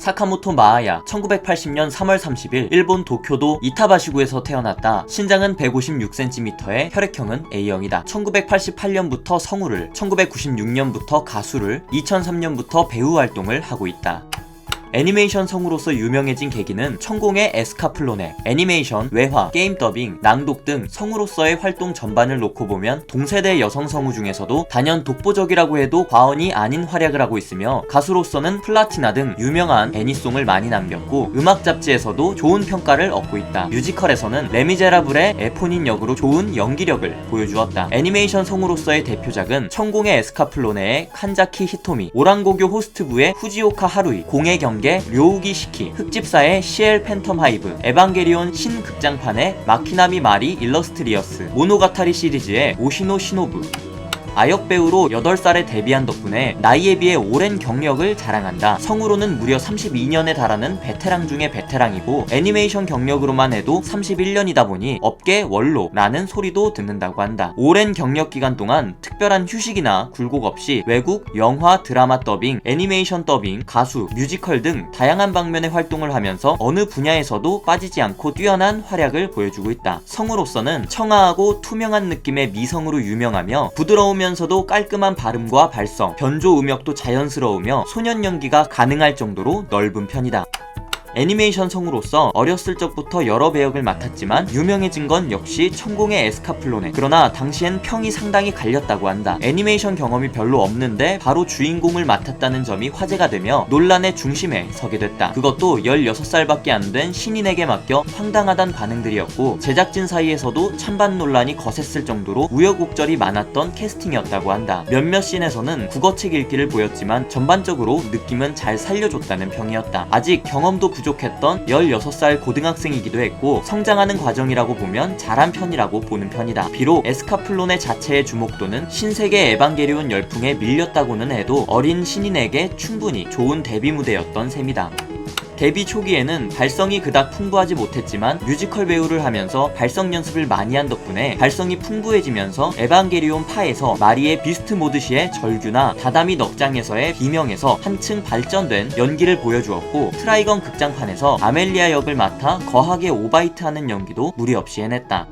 사카모토 마아야, 1980년 3월 30일 일본 도쿄도 이타바시구에서 태어났다. 신장은 156cm에 혈액형은 A형이다. 1988년부터 성우를, 1996년부터 가수를, 2003년부터 배우 활동을 하고 있다. 애니메이션 성우로서 유명해진 계기는 천공의 에스카플로네, 애니메이션, 외화, 게임 더빙, 낭독 등 성우로서의 활동 전반을 놓고 보면 동세대 여성 성우 중에서도 단연 독보적이라고 해도 과언이 아닌 활약을 하고 있으며, 가수로서는 플라티나 등 유명한 애니송을 많이 남겼고 음악 잡지에서도 좋은 평가를 얻고 있다. 뮤지컬에서는 레미제라블의 에포닌 역으로 좋은 연기력을 보여주었다. 애니메이션 성우로서의 대표작은 천공의 에스카플로네의 칸자키 히토미, 오랑고교 호스트부의 후지오카 하루이, 공의 경 료우기 시키, 흑집사의 CL 팬텀 하이브, 에반게리온 신극장판의 마키나미 마리 일러스트리어스, 모노가타리 시리즈의 오시노 시노부. 아역 배우로 8살에 데뷔한 덕분에 나이에 비해 오랜 경력을 자랑한다. 성우로는 무려 32년에 달하는 베테랑 중의 베테랑이고, 애니메이션 경력으로만 해도 31년이다 보니 업계 원로라는 소리도 듣는다고 한다. 오랜 경력 기간 동안 특별한 휴식이나 굴곡 없이 외국, 영화, 드라마 더빙, 애니메이션 더빙, 가수, 뮤지컬 등 다양한 방면의 활동을 하면서 어느 분야에서도 빠지지 않고 뛰어난 활약을 보여주고 있다. 성우로서는 청아하고 투명한 느낌의 미성으로 유명하며, 부드러우면서도 깔끔한 발음과 발성, 변조 음역도 자연스러우며 소년 연기가 가능할 정도로 넓은 편이다. 애니메이션 성우로서 어렸을 적부터 여러 배역을 맡았지만 유명해진 건 역시 천공의 에스카플로네. 그러나 당시엔 평이 상당히 갈렸다고 한다. 애니메이션 경험이 별로 없는데 바로 주인공을 맡았다는 점이 화제가 되며 논란의 중심에 서게 됐다. 그것도 16살밖에 안 된 신인에게 맡겨 황당하단 반응들이었고, 제작진 사이에서도 찬반 논란이 거셌을 정도로 우여곡절이 많았던 캐스팅이었다고 한다. 몇몇 씬에서는 국어책 읽기를 보였지만 전반적으로 느낌은 잘 살려줬다는 평이었다. 아직 경험도 부족했던 16살 고등학생이기도 했고, 성장하는 과정이라고 보면 잘한 편이라고 보는 편이다. 비록 에스카플로네 자체의 주목도는 신세계 에반게리온 열풍에 밀렸다고는 해도 어린 신인에게 충분히 좋은 데뷔 무대였던 셈이다. 데뷔 초기에는 발성이 그닥 풍부하지 못했지만 뮤지컬 배우를 하면서 발성 연습을 많이 한 덕분에 발성이 풍부해지면서 에반게리온 파에서 마리의 비스트 모드시의 절규나 다다미 넉장에서의 비명에서 한층 발전된 연기를 보여주었고, 트라이건 극장판에서 아멜리아 역을 맡아 거하게 오바이트하는 연기도 무리 없이 해냈다.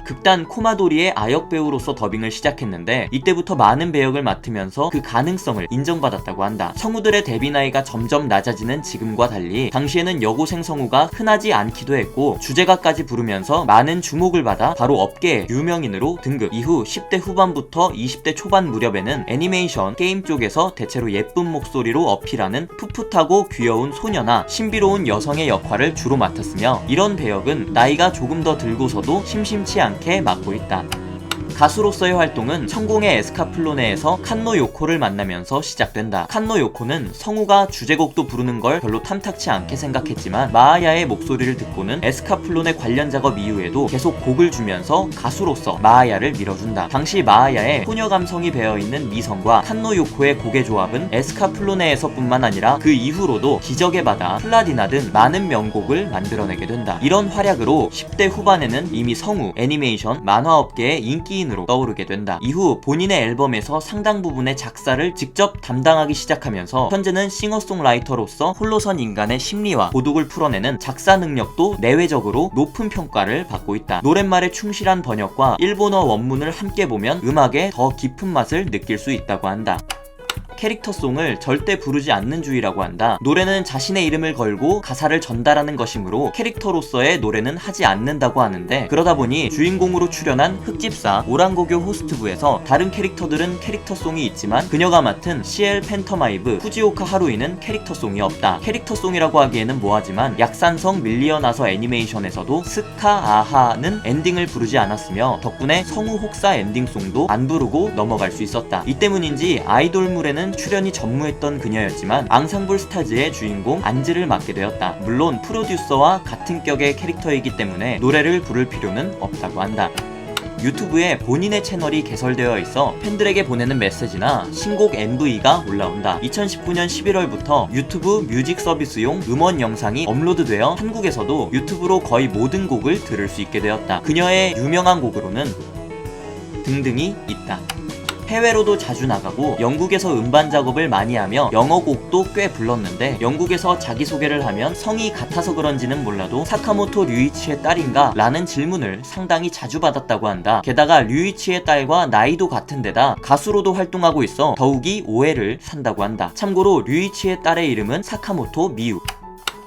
극단 코마도리의 아역 배우로서 더빙을 시작했는데 이때부터 많은 배역을 맡으면서 그 가능성을 인정받았다고 한다. 성우들의 데뷔 나이가 점점 낮아지는 지금과 달리 당시에는 여고생 성우가 흔하지 않기도 했고, 주제가까지 부르면서 많은 주목을 받아 바로 업계의 유명인으로 등극. 이후 10대 후반부터 20대 초반 무렵에는 애니메이션, 게임 쪽에서 대체로 예쁜 목소리로 어필하는 풋풋하고 귀여운 소녀나 신비로운 여성의 역할을 주로 맡았으며, 이런 배역은 나이가 조금 더 들고서도 심심치 않게 맡고 있다. 가수로서의 활동은 천공의 에스카플로네에서 칸노 요코를 만나면서 시작된다. 칸노 요코는 성우가 주제곡도 부르는 걸 별로 탐탁치 않게 생각했지만 마아야의 목소리를 듣고는 에스카플로네 관련 작업 이후에도 계속 곡을 주면서 가수로서 마아야를 밀어준다. 당시 마아야의 소녀 감성이 배어있는 미성과 칸노 요코의 곡의 조합은 에스카플로네에서 뿐만 아니라 그 이후로도 기적의 바다, 플라디나 등 많은 명곡을 만들어내게 된다. 이런 활약으로 10대 후반에는 이미 성우, 애니메이션, 만화 업계의 인기인으로 떠오르게 된다. 이후 본인의 앨범에서 상당 부분의 작사를 직접 담당하기 시작하면서 현재는 싱어송라이터로서 홀로선 인간의 심리와 고독을 풀어내는 작사 능력도 내외적으로 높은 평가를 받고 있다. 노랫말의 충실한 번역과 일본어 원문을 함께 보면 음악의 더 깊은 맛을 느낄 수 있다고 한다. 캐릭터송을 절대 부르지 않는 주의라고 한다. 노래는 자신의 이름을 걸고 가사를 전달하는 것이므로 캐릭터로서의 노래는 하지 않는다고 하는데, 그러다 보니 주인공으로 출연한 흑집사, 오랑고교 호스트부에서 다른 캐릭터들은 캐릭터송이 있지만 그녀가 맡은 CL 팬텀하이브, 후지오카 하루이는 캐릭터송이 없다. 캐릭터송이라고 하기에는 뭐하지만 약산성 밀리어나서 애니메이션에서도 스카 아하는 엔딩을 부르지 않았으며, 덕분에 성우 혹사 엔딩송도 안 부르고 넘어갈 수 있었다. 이 때문인지 아이돌물에는 출연이 전무했던 그녀였지만 앙상블 스타즈의 주인공 안즈를 맡게 되었다. 물론 프로듀서와 같은 격의 캐릭터이기 때문에 노래를 부를 필요는 없다고 한다. 유튜브에 본인의 채널이 개설되어 있어 팬들에게 보내는 메시지나 신곡 MV가 올라온다. 2019년 11월부터 유튜브 뮤직 서비스용 음원 영상이 업로드되어 한국에서도 유튜브로 거의 모든 곡을 들을 수 있게 되었다. 그녀의 유명한 곡으로는 등등이 있다. 해외로도 자주 나가고 영국에서 음반 작업을 많이 하며 영어곡도 꽤 불렀는데 영국에서 자기소개를 하면 성이 같아서 그런지는 몰라도 사카모토 류이치의 딸인가? 라는 질문을 상당히 자주 받았다고 한다. 게다가 류이치의 딸과 나이도 같은 데다 가수로도 활동하고 있어 더욱이 오해를 산다고 한다. 참고로 류이치의 딸의 이름은 사카모토 미유.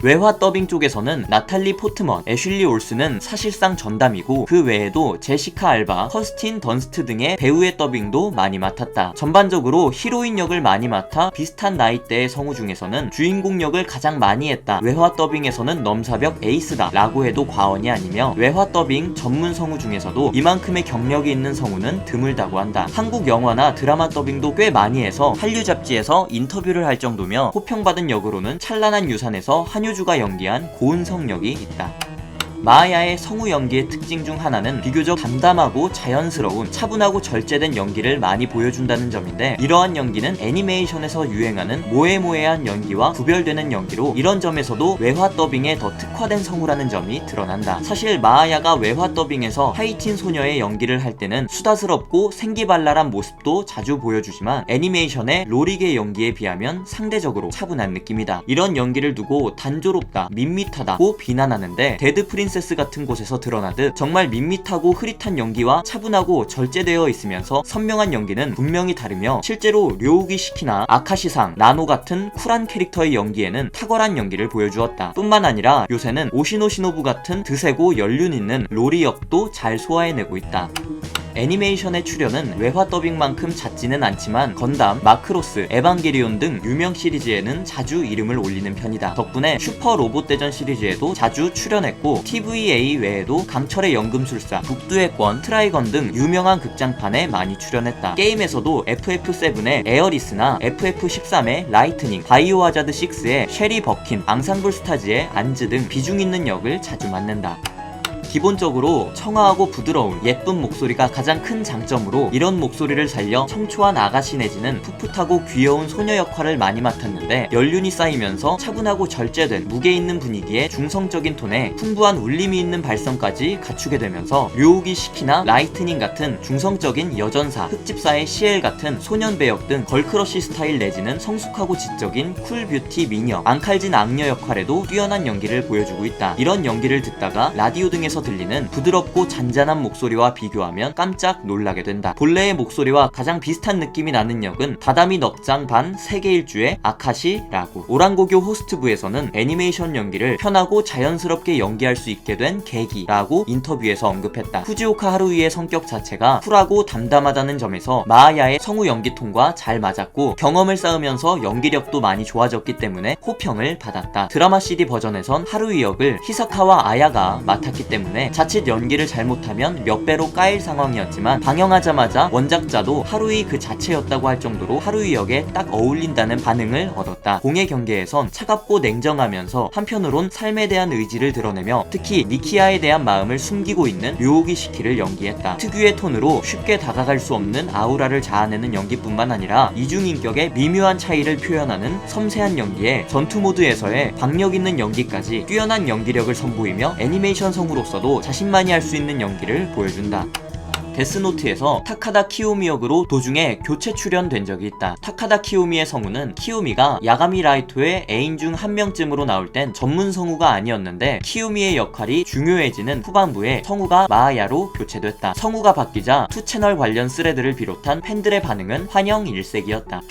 외화 더빙 쪽에서는 나탈리 포트먼, 애슐리 올스는 사실상 전담이고 그 외에도 제시카 알바, 커스틴 던스트 등의 배우의 더빙도 많이 맡았다. 전반적으로 히로인 역을 많이 맡아 비슷한 나이대의 성우 중에서는 주인공 역을 가장 많이 했다. 외화 더빙에서는 넘사벽 에이스다 라고 해도 과언이 아니며 외화 더빙 전문 성우 중에서도 이만큼의 경력이 있는 성우는 드물다고 한다. 한국 영화나 드라마 더빙도 꽤 많이 해서 한류 잡지에서 인터뷰를 할 정도며 호평받은 역으로는 찬란한 유산에서 한효주가 연기한 고은성 역이 있다. 마아야의 성우 연기의 특징 중 하나는 비교적 담담하고 자연스러운 차분하고 절제된 연기를 많이 보여준다는 점인데 이러한 연기는 애니메이션에서 유행하는 모해모해한 연기와 구별되는 연기로 이런 점에서도 외화 더빙에 더 특화된 성우라는 점이 드러난다. 사실 마아야가 외화 더빙에서 하이틴 소녀의 연기를 할 때는 수다스럽고 생기발랄한 모습도 자주 보여주지만 애니메이션의 로릭의 연기에 비하면 상대적으로 차분한 느낌이다. 이런 연기를 두고 단조롭다, 밋밋하다고 비난하는데 데드 프린스 같은 곳에서 드러나듯 정말 밋밋하고 흐릿한 연기와 차분하고 절제되어 있으면서 선명한 연기는 분명히 다르며 실제로 료우기 시키나 아카시상, 나노 같은 쿨한 캐릭터의 연기에는 탁월한 연기를 보여주었다. 뿐만 아니라 요새는 오시노 시노부 같은 드세고 연륜 있는 로리 역도 잘 소화해내고 있다. 애니메이션의 출연은 외화 더빙만큼 잦지는 않지만 건담, 마크로스, 에반게리온 등 유명 시리즈에는 자주 이름을 올리는 편이다. 덕분에 슈퍼 로봇 대전 시리즈에도 자주 출연했고 TVA 외에도 강철의 연금술사, 북두의 권, 트라이건 등 유명한 극장판에 많이 출연했다. 게임에서도 FF7의 에어리스나 FF13의 라이트닝, 바이오 하자드 6의 셰리 버킨, 앙상블 스타즈의 안즈 등 비중 있는 역을 자주 맡는다. 기본적으로 청아하고 부드러운 예쁜 목소리가 가장 큰 장점으로 이런 목소리를 살려 청초한 아가씨 내지는 풋풋하고 귀여운 소녀 역할을 많이 맡았는데 연륜이 쌓이면서 차분하고 절제된 무게 있는 분위기에 중성적인 톤에 풍부한 울림이 있는 발성까지 갖추게 되면서 료우기 시키나 라이트닝 같은 중성적인 여전사, 흑집사의 시엘 같은 소년 배역 등 걸크러쉬 스타일 내지는 성숙하고 지적인 쿨뷰티 미녀, 앙칼진 악녀 역할에도 뛰어난 연기를 보여주고 있다. 이런 연기를 듣다가 라디오 등에서 들리는 부드럽고 잔잔한 목소리와 비교하면 깜짝 놀라게 된다. 본래의 목소리와 가장 비슷한 느낌이 나는 역은 다다미 넙장 반 세계일주의 아카시라고. 오랑고교 호스트부에서는 애니메이션 연기를 편하고 자연스럽게 연기할 수 있게 된 계기라고 인터뷰에서 언급했다. 후지오카 하루이의 성격 자체가 쿨하고 담담하다는 점에서 마아야의 성우 연기톤과 잘 맞았고 경험을 쌓으면서 연기력도 많이 좋아졌기 때문에 호평을 받았다. 드라마 CD 버전에선 하루이 역을 히사카와 아야가 맡았기 때문에 자칫 연기를 잘못하면 몇 배로 까일 상황이었지만 방영하자마자 원작자도 하루이 그 자체였다고 할 정도로 하루이 역에 딱 어울린다는 반응을 얻었다. 공예 경계에선 차갑고 냉정하면서 한편으론 삶에 대한 의지를 드러내며 특히 니키아에 대한 마음을 숨기고 있는 료우기 시키를 연기했다. 특유의 톤으로 쉽게 다가갈 수 없는 아우라를 자아내는 연기뿐만 아니라 이중인격의 미묘한 차이를 표현하는 섬세한 연기에 전투 모드에서의 박력 있는 연기까지 뛰어난 연기력을 선보이며 애니메이션 성우로서도 자신만이 할 수 있는 연기를 보여준다. 데스노트에서 타카다 키요미 역으로 도중에 교체 출연된 적이 있다. 타카다 키요미의 성우는 키요미가 야가미 라이토의 애인 중 한 명쯤으로 나올 땐 전문 성우가 아니었는데 키요미의 역할이 중요해지는 후반부에 성우가 마아야로 교체됐다. 성우가 바뀌자 투채널 관련 스레드를 비롯한 팬들의 반응은 환영 일색이었다.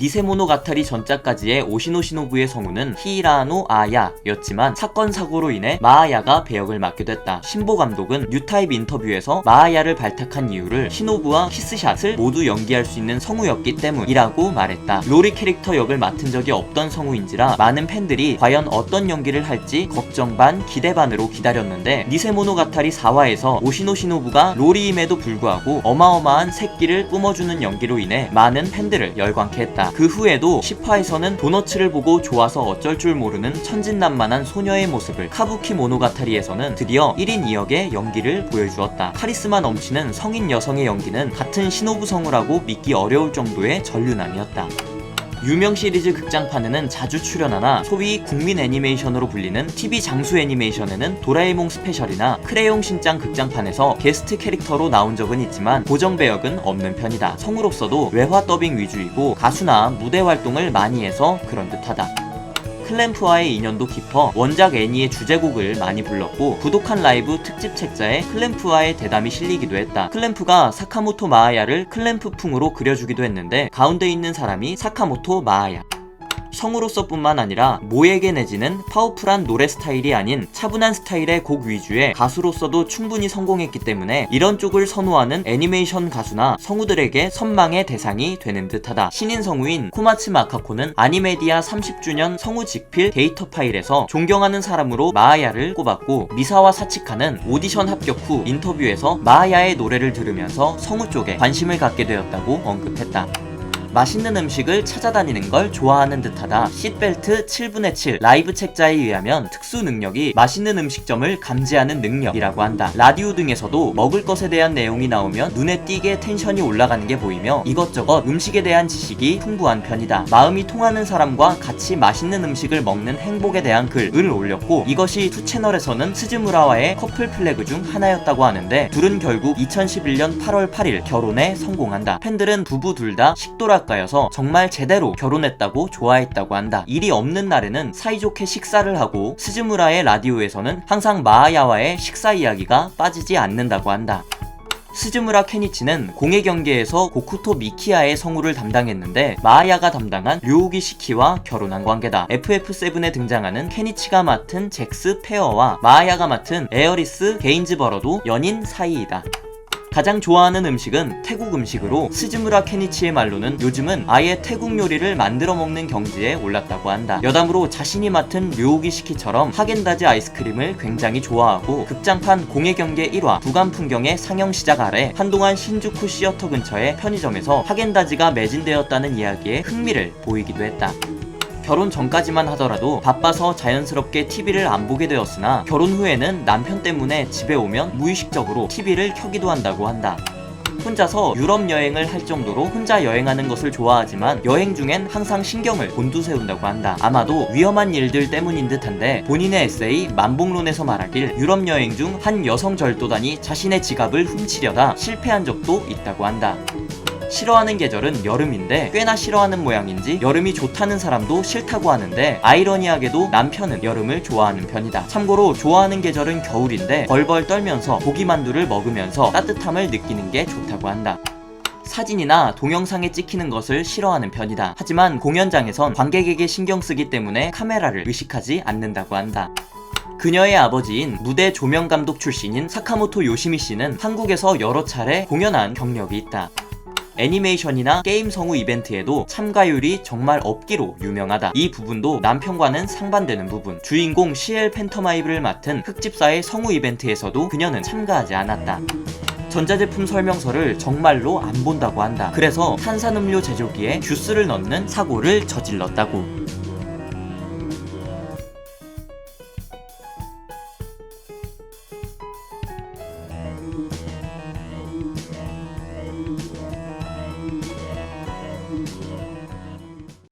니세모노가타리 전작까지의 오시노 시노부의 성우는 히라노 아야였지만 사건 사고로 인해 마아야가 배역을 맡게 됐다. 신보 감독은 뉴타입 인터뷰에서 마아야를 발탁한 이유를 시노부와 키스샷을 모두 연기할 수 있는 성우였기 때문이라고 말했다. 로리 캐릭터 역을 맡은 적이 없던 성우인지라 많은 팬들이 과연 어떤 연기를 할지 걱정 반 기대 반으로 기다렸는데 니세모노가타리 4화에서 오시노 시노부가 로리임에도 불구하고 어마어마한 새끼를 뿜어주는 연기로 인해 많은 팬들을 열광케 했다. 그 후에도 10화에서는 도너츠를 보고 좋아서 어쩔 줄 모르는 천진난만한 소녀의 모습을, 카부키 모노가타리에서는 드디어 1인 2역의 연기를 보여주었다. 카리스마 넘치는 성인 여성의 연기는 같은 시노부 성우라고 믿기 어려울 정도의 전륜함이었다. 유명 시리즈 극장판에는 자주 출연하나 소위 국민 애니메이션으로 불리는 TV 장수 애니메이션에는 도라에몽 스페셜이나 크레용 신짱 극장판에서 게스트 캐릭터로 나온 적은 있지만 고정 배역은 없는 편이다. 성우로서도 외화 더빙 위주이고 가수나 무대 활동을 많이 해서 그런 듯하다. 클램프와의 인연도 깊어 원작 애니의 주제곡을 많이 불렀고 부독한 라이브 특집 책자에 클램프와의 대담이 실리기도 했다. 클램프가 사카모토 마아야를 클램프풍으로 그려주기도 했는데 가운데 있는 사람이 사카모토 마아야. 성우로서 뿐만 아니라 모에게 내지는 파워풀한 노래 스타일이 아닌 차분한 스타일의 곡 위주의 가수로서도 충분히 성공했기 때문에 이런 쪽을 선호하는 애니메이션 가수나 성우들에게 선망의 대상이 되는 듯하다. 신인 성우인 코마츠 마카코는 아니메디아 30주년 성우 직필 데이터 파일에서 존경하는 사람으로 마아야를 꼽았고, 미사와 사치카는 오디션 합격 후 인터뷰에서 마아야의 노래를 들으면서 성우 쪽에 관심을 갖게 되었다고 언급했다. 맛있는 음식을 찾아다니는 걸 좋아하는 듯하다. 쉿벨트 7분의 7 라이브 책자에 의하면 특수 능력이 맛있는 음식점을 감지하는 능력이라고 한다. 라디오 등에서도 먹을 것에 대한 내용이 나오면 눈에 띄게 텐션이 올라가는 게 보이며 이것저것 음식에 대한 지식이 풍부한 편이다. 마음이 통하는 사람과 같이 맛있는 음식을 먹는 행복에 대한 글을 올렸고, 이것이 투 채널에서는 스즈무라와의 커플 플래그 중 하나였다고 하는데 둘은 결국 2011년 8월 8일 결혼에 성공한다. 팬들은 부부 둘 다 식도락가여서 정말 제대로 결혼했다고 좋아했다고 한다. 일이 없는 날에는 사이좋게 식사를 하고 스즈무라의 라디오에서는 항상 마아야와의 식사 이야기가 빠지지 않는다고 한다. 스즈무라 케니치는 공예 경기에서 고쿠토 미키야의 성우를 담당했는데 마아야가 담당한 류오기 시키와 결혼한 관계다. FF7에 등장하는 케니치가 맡은 잭스 페어와 마아야가 맡은 에어리스 게인즈버러도 연인 사이이다. 가장 좋아하는 음식은 태국 음식으로 스즈무라 케니치의 말로는 요즘은 아예 태국 요리를 만들어 먹는 경지에 올랐다고 한다. 여담으로 자신이 맡은 류오기 시키처럼 하겐다즈 아이스크림을 굉장히 좋아하고 극장판 공예 경계 1화 부간 풍경의 상영 시작 아래 한동안 신주쿠 시어터 근처의 편의점에서 하겐다즈가 매진되었다는 이야기에 흥미를 보이기도 했다. 결혼 전까지만 하더라도 바빠서 자연스럽게 TV를 안 보게 되었으나 결혼 후에는 남편 때문에 집에 오면 무의식적으로 TV를 켜기도 한다고 한다. 혼자서 유럽 여행을 할 정도로 혼자 여행하는 것을 좋아하지만 여행 중엔 항상 신경을 곤두세운다고 한다. 아마도 위험한 일들 때문인 듯한데 본인의 에세이 만복론에서 말하길 유럽 여행 중 한 여성 절도단이 자신의 지갑을 훔치려다 실패한 적도 있다고 한다. 싫어하는 계절은 여름인데 꽤나 싫어하는 모양인지 여름이 좋다는 사람도 싫다고 하는데 아이러니하게도 남편은 여름을 좋아하는 편이다. 참고로 좋아하는 계절은 겨울인데 벌벌 떨면서 고기만두를 먹으면서 따뜻함을 느끼는 게 좋다고 한다. 사진이나 동영상에 찍히는 것을 싫어하는 편이다. 하지만 공연장에선 관객에게 신경 쓰기 때문에 카메라를 의식하지 않는다고 한다. 그녀의 아버지인 무대 조명 감독 출신인 사카모토 요시미 씨는 한국에서 여러 차례 공연한 경력이 있다. 애니메이션이나 게임 성우 이벤트에도 참가율이 정말 없기로 유명하다. 이 부분도 남편과는 상반되는 부분. 주인공 시엘 팬터마이브를 맡은 흑집사의 성우 이벤트에서도 그녀는 참가하지 않았다. 전자제품 설명서를 정말로 안 본다고 한다. 그래서 탄산음료 제조기에 주스를 넣는 사고를 저질렀다고.